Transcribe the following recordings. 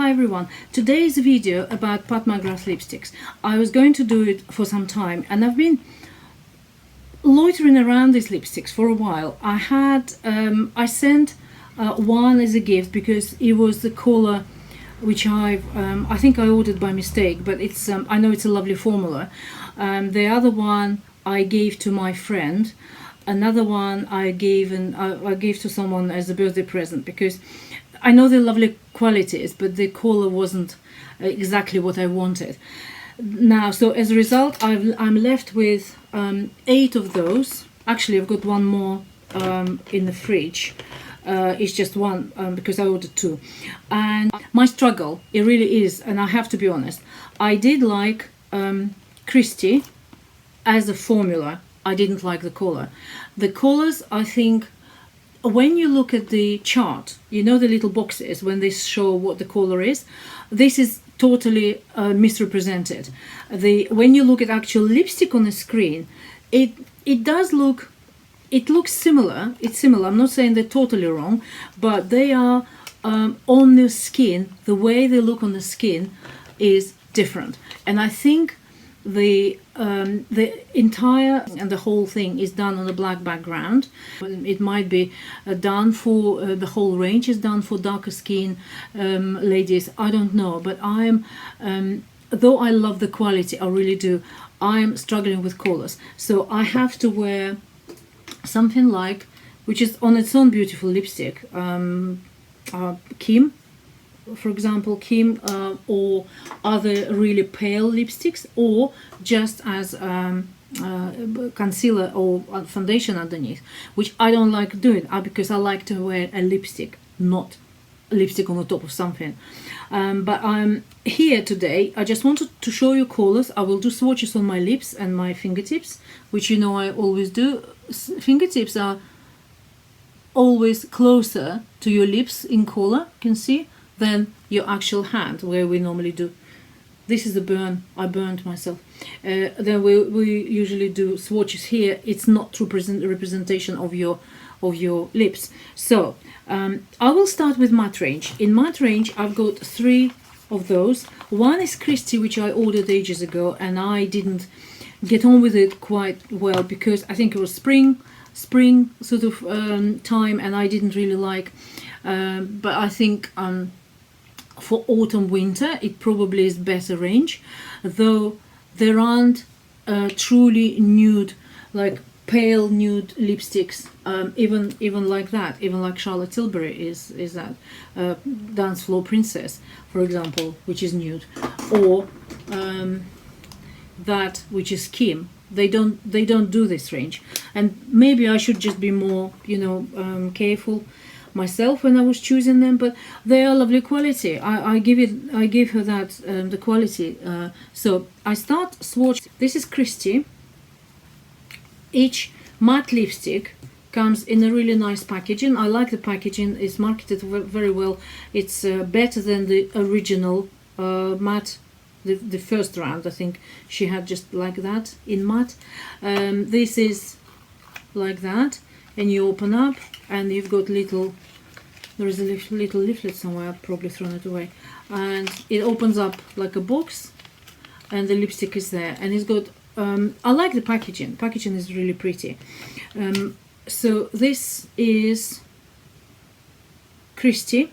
Hi everyone, today's video about Pat McGrath lipsticks. I was going to do it for some time and I've been loitering around these lipsticks for a while. I sent one as a gift because it was the color which I think I ordered by mistake, but it's I know it's a lovely formula. The other one I gave to my friend. Another one I gave to someone as a birthday present because I know they're lovely qualities, but the color wasn't exactly what I wanted. Now, so as a result, I'm left with 8 of those. Actually, I've got one more in the fridge. It's just one because I ordered 2. And my struggle, it really is, and I have to be honest, I did like Christie as a formula. I didn't like the color. The colors, I think, when you look at the chart, you know the little boxes when they show what the color is, this is totally misrepresented. When you look at actual lipstick on the screen, it does look, it looks similar. It's similar. I'm not saying they're totally wrong, but they are on the skin. The way they look on the skin is different, and I think the entire and the whole thing is done on a black background. It might be done for the whole range is done for darker skin ladies. I don't know, but I'm though I love the quality, I really do, I'm struggling with colors, so I have to wear something like, which is on its own beautiful lipstick, Kim, for example, Kim, or other really pale lipsticks, or just as concealer or foundation underneath, which I don't like doing because I like to wear a lipstick, not a lipstick on the top of something. But I'm here today. I just wanted to show you colors. I will do swatches on my lips and my fingertips, which you know I always do. Fingertips are always closer to your lips in color, you can see, than your actual hand, where we normally do. This is the burn. I burned myself. Then we usually do swatches here. It's not true representation of your lips. So I will start with matte range. In matte range, I've got 3 of those. One is Christie, which I ordered ages ago, and I didn't get on with it quite well because I think it was spring sort of time, and I didn't really like. But I think for autumn winter it probably is better range, though there aren't truly nude, like pale nude lipsticks, even like that, even like Charlotte Tilbury is that Dance Floor Princess, for example, which is nude, or that which is Kim. They don't do this range, and maybe I should just be more, careful myself when I was choosing them, but they are lovely quality. I give her that the quality. So I start swatch. This is Christie. Each matte lipstick comes in a really nice packaging. I like the packaging. It's marketed very well. It's better than the original matte. The first round, I think she had just like that in matte. This is like that, and you open up and you've got there is a little leaflet somewhere. I've probably thrown it away, and it opens up like a box, and the lipstick is there, and it's got I like the packaging. Packaging is really pretty. So this is Christie,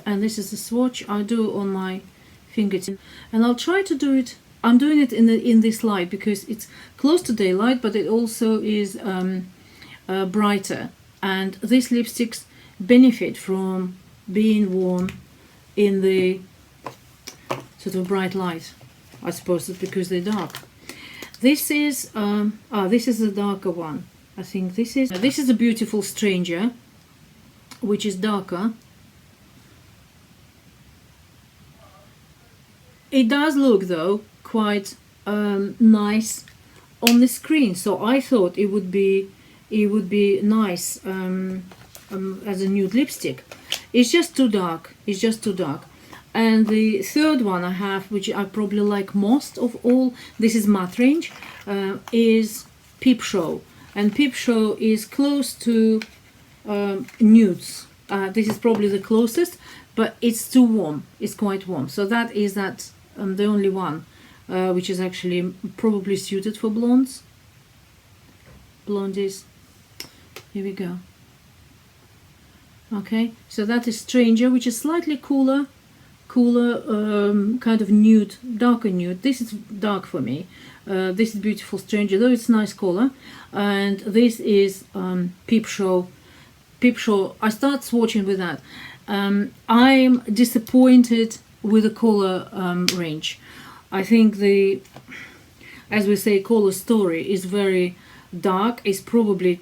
and this is the swatch I do on my fingertip, and I'll try to do it. I'm doing it in this light because it's close to daylight, but it also is brighter, and these lipsticks benefit from being worn in the sort of bright light. I suppose it's because they're dark. This is the darker one. I think this is a Beautiful Stranger, which is darker. It does look, though, quite nice on the screen, so I thought it would be nice as a nude lipstick. It's just too dark. It's just too dark. And the third one I have, which I probably like most of all, this is matte range, is Peep Show, and Peep Show is close to nudes. This is probably the closest, but it's too warm. It's quite warm. So that is the only one which is actually probably suited for blondes. Blondies. Here we go. Okay, so that is Stranger, which is slightly cooler, kind of nude, darker nude. This is dark for me. This is Beautiful Stranger, though it's nice color. And this is Peep Show. Peep Show. I start swatching with that. I'm disappointed with the color range. I think as we say, color story is very dark. It's probably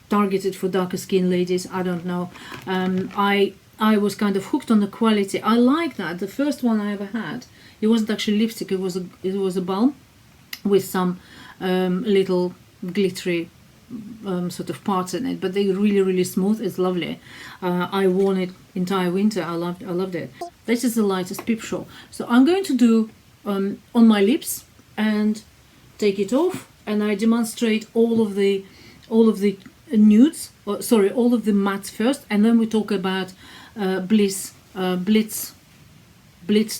targeted for darker skin ladies. I don't know. I was kind of hooked on the quality. I like that. The first one I ever had, it wasn't actually lipstick. It was a balm with some little glittery sort of parts in it, but they're really smooth. It's lovely. I worn it entire winter. I loved it. This is the lightest Peep Show. So I'm going to do on my lips and take it off, and I demonstrate all of the nudes, all of the mattes first, and then we talk about Blitz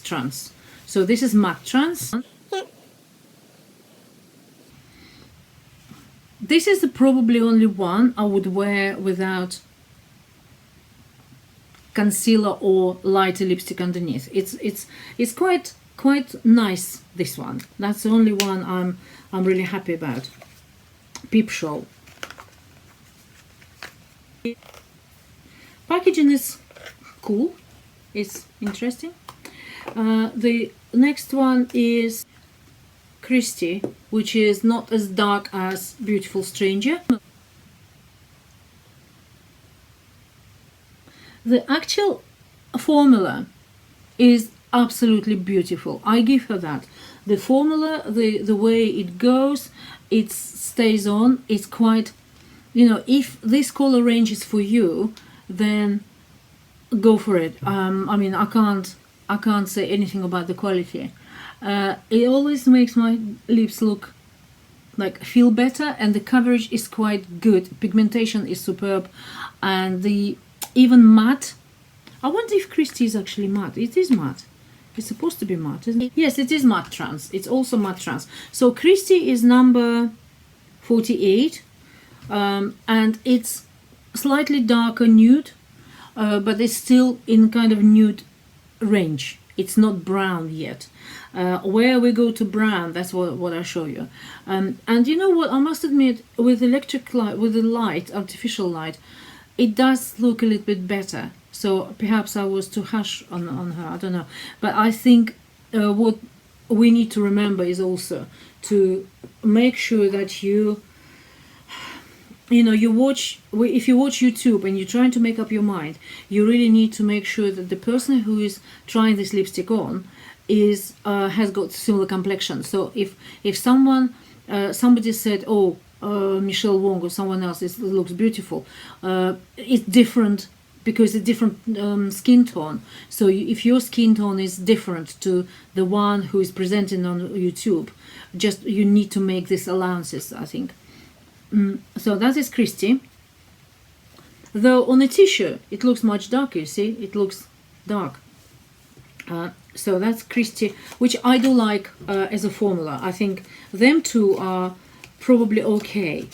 Trans. So this is matte trans. This is the probably only one I would wear without concealer or lighter lipstick underneath. It's quite nice, this one. That's the only one I'm really happy about. Peep Show. Packaging is cool. It's interesting. The next one is Christie, which is not as dark as Beautiful Stranger. The actual formula is absolutely beautiful. I give her that. The formula, the way it goes, it stays on. It's quite, if this color range is for you, then go for it. I mean, I can't say anything about the quality. It always makes my lips look feel better, and the coverage is quite good. Pigmentation is superb, and even matte. I wonder if Christie is actually matte. It is matte. It's supposed to be matte, isn't it? Yes, it is matte trans. It's also matte trans. So Christie is number 48, and it's slightly darker nude, but it's still in kind of nude range. It's not brown yet. Where we go to brown, that's what I show you. And you know what? I must admit, with electric light, with the light, artificial light, it does look a little bit better. So perhaps I was too harsh on her. I don't know. But I think what we need to remember is also to make sure that you watch, if you watch YouTube and you're trying to make up your mind, you really need to make sure that the person who is trying this lipstick on has got similar complexion. So if somebody said, oh, Michelle Wong or someone else looks beautiful, it's different because it's different skin tone. So if your skin tone is different to the one who is presenting on YouTube, just you need to make these allowances, I think. So that is Christie. Though on a tissue it looks much darker, you see, it looks dark. So that's Christie, which I do like as a formula. I think them two are probably okay.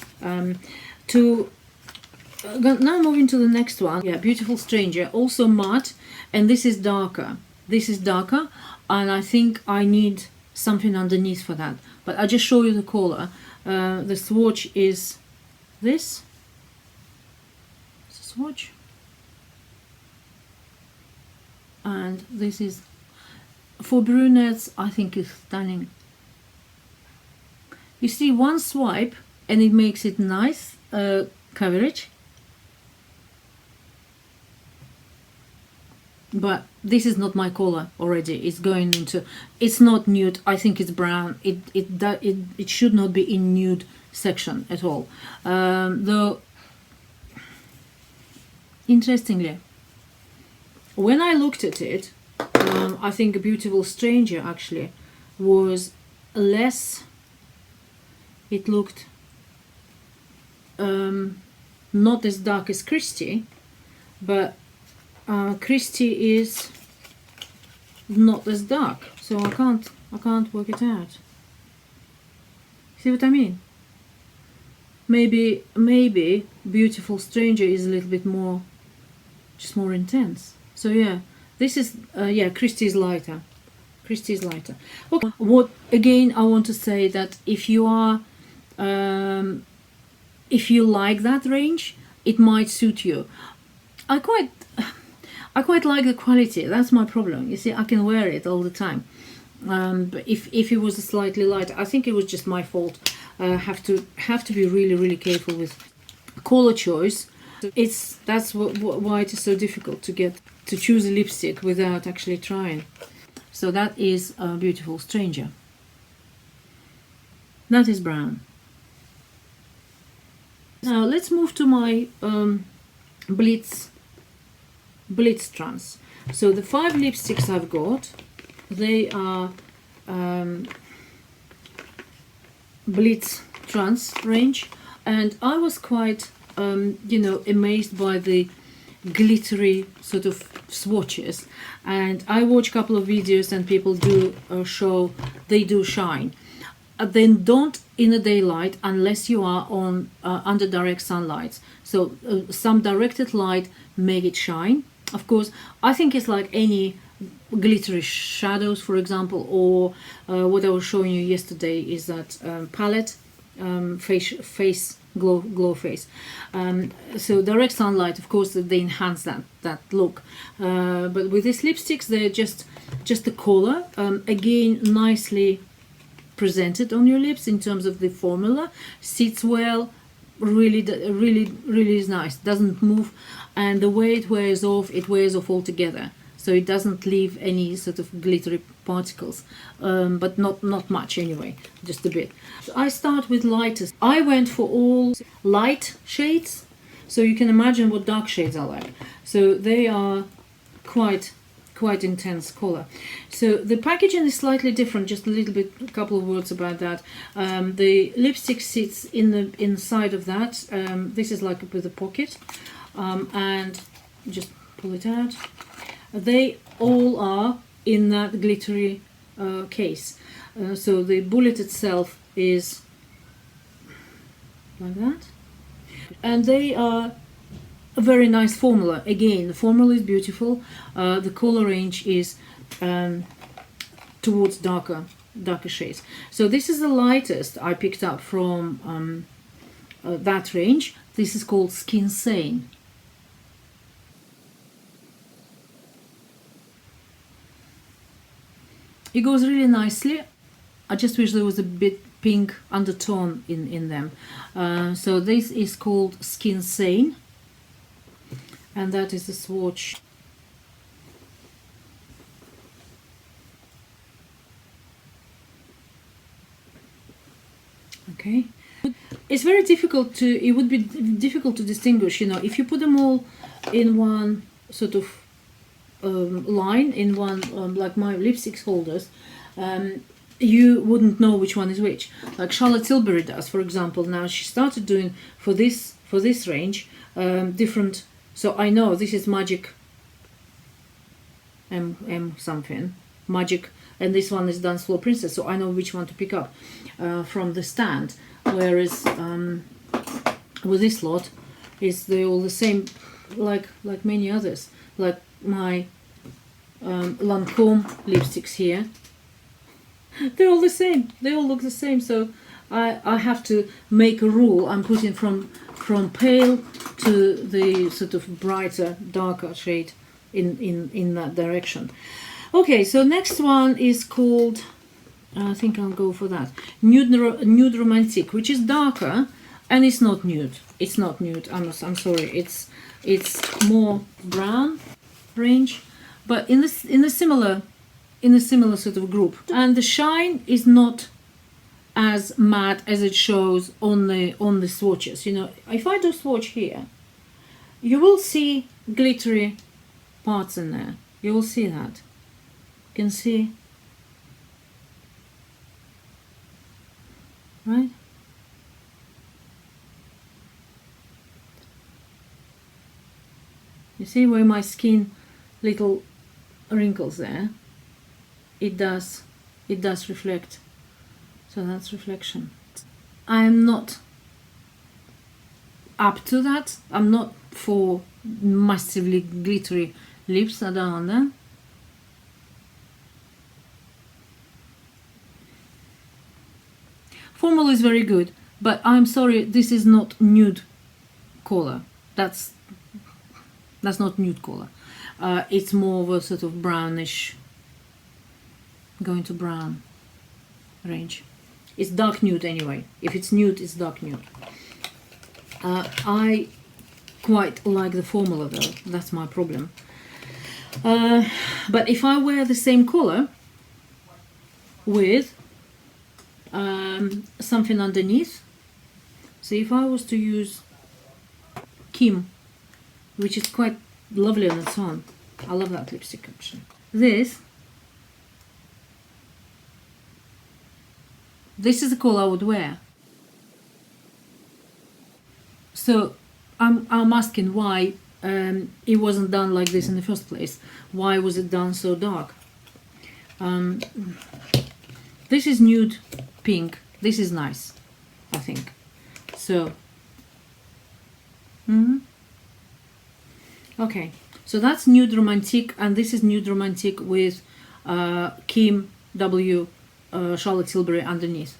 Now moving to the next one. Yeah, Beautiful Stranger, also matte, and this is darker. This is darker, and I think I need something underneath for that. But I just show you the color. The swatch is this. It's a swatch. And this is, for brunettes, I think it's stunning. You see one swipe and it makes it nice coverage. But this is not my color already. It's going into, it's not nude. I think it's brown. It should not be in nude section at all. Though, interestingly, when I looked at it, I think a Beautiful Stranger actually was less. It looked not as dark as Christie, but Christie is not as dark, so I can't work it out. See what I mean? Maybe Beautiful Stranger is a little bit more, just more intense. So yeah, this is yeah, Christie is lighter. Christie is lighter. Okay. What again I want to say that if you are if you like that range, it might suit you. I quite like the quality. That's my problem. You see, I can wear it all the time. But if it was slightly lighter, I think it was just my fault. Have to be really careful with color choice. That's why it is so difficult to choose a lipstick without actually trying. So that is a Beautiful Stranger. That is brown. Now let's move to my Blitz Trans. So the 5 lipsticks I've got, they are Blitz Trans range, and I was quite amazed by the glittery sort of swatches. And I watch a couple of videos and people do show they do shine. Then don't in the daylight unless you are on under direct sunlight. So some directed light make it shine. Of course, I think it's like any glittery shadows, for example, or what I was showing you yesterday is that palette face glow face. So direct sunlight, of course, they enhance that look. But with these lipsticks, they're just the color. Again, nicely presented on your lips in terms of the formula, sits well, really is nice, doesn't move, and the way it wears off altogether, so it doesn't leave any sort of glittery particles, but not much anyway, just a bit. So I start with lightest. I went for all light shades, so you can imagine what dark shades are like. So they are quite intense color. So the packaging is slightly different, just a little bit, a couple of words about that. The lipstick sits in the inside of that. This is like with a pocket, and just pull it out. They all are in that glittery case. So the bullet itself is like that, and they are a very nice formula. Again, the formula is beautiful. The color range is towards darker shades. So this is the lightest I picked up from that range. This is called Skin Sane. It goes really nicely. I just wish there was a bit pink undertone in them. So this is called Skin Sane, and that is the swatch. Okay, it's very difficult to, it would be difficult to distinguish, if you put them all in one sort of line, in one like my lipstick holders, you wouldn't know which one is which, like Charlotte Tilbury does, for example. Now she started doing for this range different. So I know this is Magic M something, Magic, and this one is Dance Floor Princess. So I know which one to pick up from the stand. Whereas with this lot, they're all the same, like many others, like my Lancome lipsticks here. They're all the same. They all look the same. So I have to make a rule. I'm putting from pale to the sort of brighter, darker shade in that direction. Okay, so next one is called, I think I'll go for that, Nude Romantic, which is darker, and it's not nude. It's not nude. I'm sorry. It's more brown range, but in a similar sort of group. And the shine is not as matte as it shows on the swatches. If I do swatch here, you will see glittery parts in there. You will see that. You can see, right? You You see where my skin, little wrinkles there? It does reflect. So that's reflection. I'm not up to that. I'm not for massively glittery lips. I don't want that. Formula is very good, but I'm sorry, this is not nude color. That's not nude color. It's more of a sort of brownish, going to brown range. It's dark nude anyway. If it's nude, it's dark nude. I quite like the formula though. That's my problem. But if I wear the same color with something underneath, so if I was to use Kim, which is quite lovely on its own, I love that lipstick actually. This is the color I would wear. So I'm asking why it wasn't done like this in the first place. Why was it done so dark? This is nude pink. This is nice, I think. So, okay. So that's nude romantic, and this is nude romantic with Kim W. Charlotte Tilbury underneath.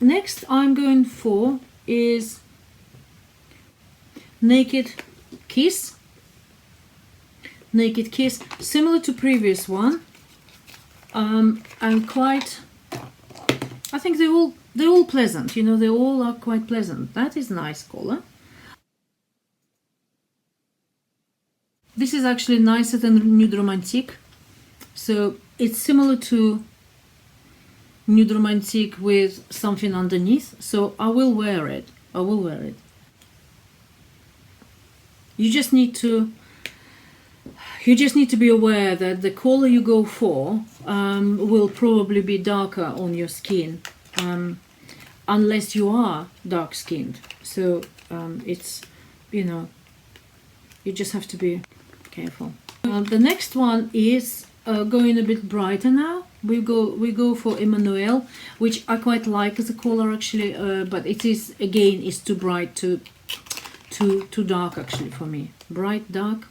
Next I'm going for is Naked Kiss. Naked Kiss, similar to previous one. And quite, I think they're all pleasant, you know, they all are quite pleasant. That is nice color. This is actually nicer than Nude Romantic. So it's similar to Nude Romantic with something underneath. So I will wear it. I will wear it. You just need to be aware that the color you go for will probably be darker on your skin, unless you are dark skinned. So it's, you know, you just have to be careful. The next one is going a bit brighter now. We go for Emmanuel, which I quite like as a color actually, but it is, again, is too bright, too dark actually for me. Bright dark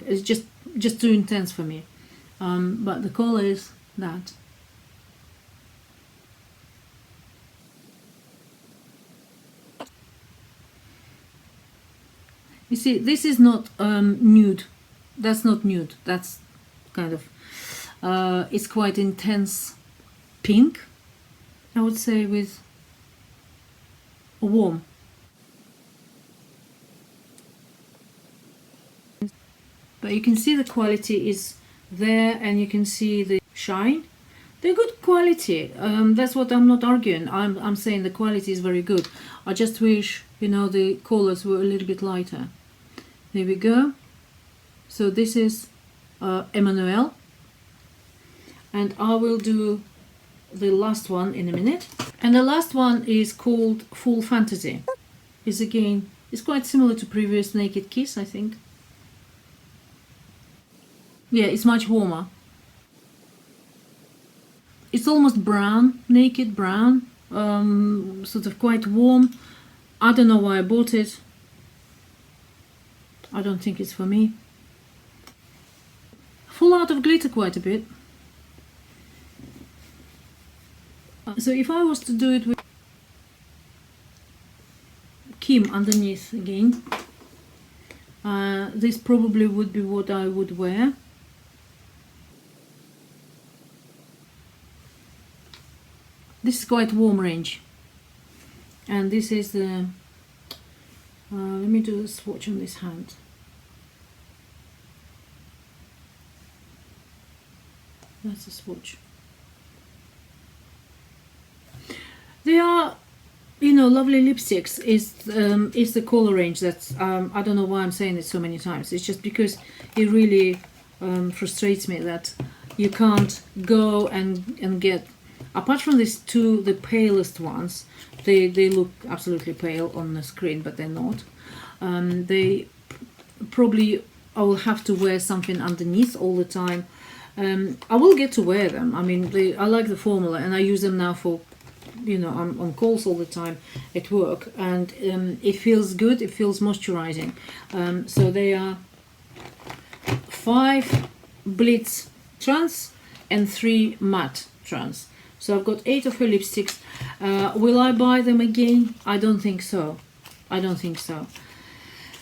is just too intense for me. But the color is that. You see, this is not nude. That's not nude. That's kind of it's quite intense pink, I would say, with warm. But you can see the quality is there, and you can see the shine. They're good quality. That's what I'm not arguing. I'm saying the quality is very good. I just wish, you know, the colors were a little bit lighter. There we go. So this is Emmanuel, and I will do the last one in a minute. And the last one is called Full Fantasy. It's quite similar to previous Naked Kiss, I think. Yeah, it's much warmer. It's almost brown, naked brown, sort of quite warm. I don't know why I bought it. I don't think it's for me. Full out of glitter quite a bit. So if I was to do it with Kim underneath again, this probably would be what I would wear. This is quite warm range, and this is the let me do a swatch on this hand. That's a swatch. They are, you know, lovely lipsticks. Is the color range that's I don't know why I'm saying it so many times. It's just because it really frustrates me that you can't go and get, apart from these two, the palest ones. They look absolutely pale on the screen, but they're not. probably I will have to wear something underneath all the time. I will get to wear them. I mean, I like the formula, and I use them now for, you know, I'm on calls all the time at work, and it feels good. It feels moisturizing. So they are 5 Blitz Trans and 3 Matte Trans. So I've got 8 of her lipsticks. Will I buy them again? I don't think so. I don't think so.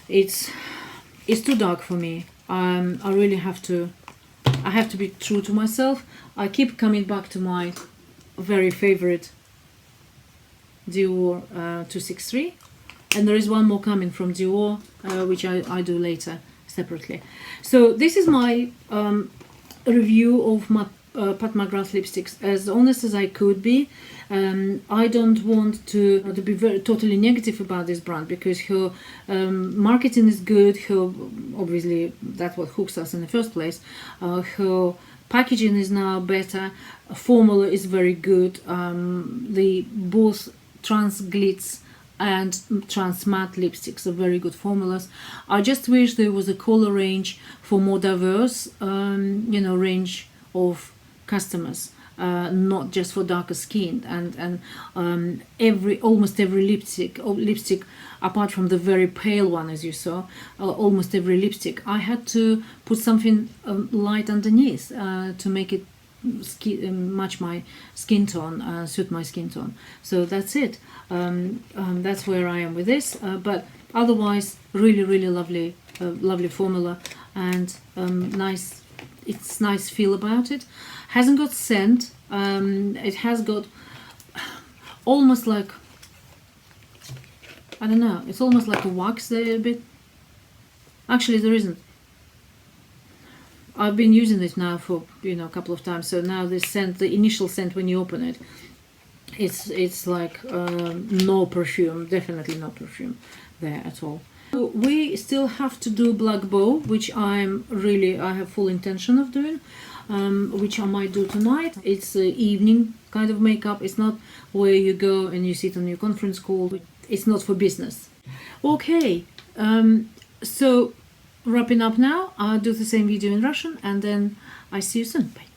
It's too dark for me. I really have to. I have to be true to myself. I keep coming back to my very favorite Dior 263, and there is one more coming from Dior, which I do later separately. So this is my review of my Pat McGrath lipsticks, as honest as I could be. I don't want to be totally negative about this brand, because her marketing is good. Her, obviously, that's what hooks us in the first place. Her packaging is now better. Formula is very good. The both Trans Glitz and Trans Matte lipsticks are very good formulas. I just wish there was a color range for more diverse, you know, range of customers, not just for darker skin. And almost every lipstick, apart from the very pale one, as you saw, almost every lipstick, I had to put something light underneath to make it match my skin tone, suit my skin tone. So that's it. That's where I am with this. But otherwise, really lovely, lovely formula, and nice. It's nice feel about it. Hasn't got scent. It has got almost like, I don't know, it's almost like a wax there a bit. Actually, there isn't. I've been using this now for, you know, a couple of times. So now the scent, the initial scent when you open it, it's like no perfume, definitely no perfume there at all. So we still have to do Black Bow, which I have full intention of doing, which I might do tonight. It's an evening kind of makeup. It's not where you go and you sit on your conference call. It's not for business. Okay, so wrapping up now. I'll do the same video in Russian, and then I see you soon. Bye.